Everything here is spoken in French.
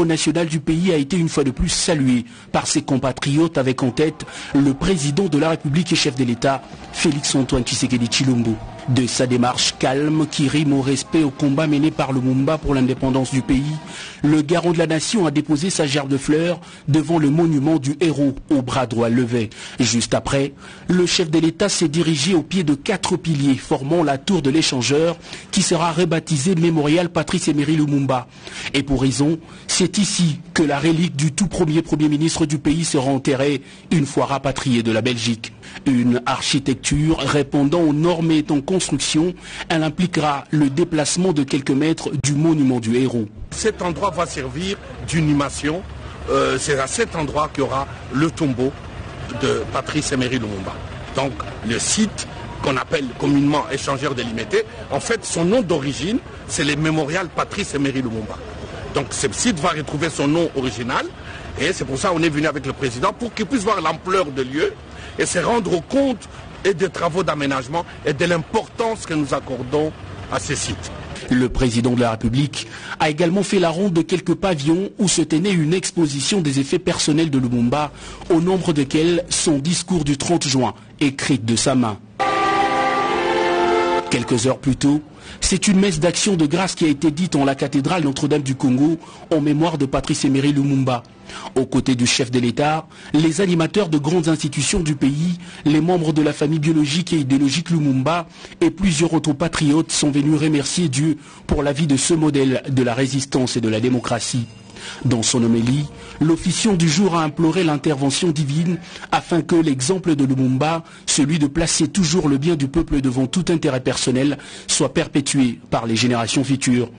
national du pays a été une fois de plus salué par ses compatriotes avec en tête le président de la République et chef de l'État, Félix-Antoine Tshisekedi Tshilombo. De sa démarche calme qui rime au respect au combat mené par Lumumba pour l'indépendance du pays, le garant de la nation a déposé sa gerbe de fleurs devant le monument du héros au bras droit levé. Juste après, le chef de l'État s'est dirigé au pied de 4 piliers formant la tour de l'échangeur qui sera rebaptisée Mémorial Patrice Emery Lumumba. Et pour raison, c'est ici que la relique du tout premier ministre du pays sera enterrée une fois rapatriée de la Belgique. Une architecture répondant aux normes est en construction. Elle impliquera le déplacement de quelques mètres du monument du héros. Cet endroit va servir d'inhumation. C'est à cet endroit qu'il y aura le tombeau de Patrice Emery Lumumba. Donc le site qu'on appelle communément échangeur délimité, en fait son nom d'origine c'est le mémorial Patrice Emery Lumumba. Donc ce site va retrouver son nom original et c'est pour ça qu'on est venu avec le président pour qu'il puisse voir l'ampleur de lieu et se rendre compte et des travaux d'aménagement et de l'importance que nous accordons à ces sites. Le président de la République a également fait la ronde de quelques pavillons où se tenait une exposition des effets personnels de Lumumba, au nombre desquels son discours du 30 juin, écrit de sa main. Quelques heures plus tôt, c'est une messe d'action de grâce qui a été dite en la cathédrale Notre-Dame du Congo en mémoire de Patrice Emery Lumumba. Aux côtés du chef de l'État, les animateurs de grandes institutions du pays, les membres de la famille biologique et idéologique Lumumba et plusieurs autres patriotes sont venus remercier Dieu pour la vie de ce modèle de la résistance et de la démocratie. Dans son homélie, l'officiant du jour a imploré l'intervention divine afin que l'exemple de Lumumba, celui de placer toujours le bien du peuple devant tout intérêt personnel, soit perpétué par les générations futures.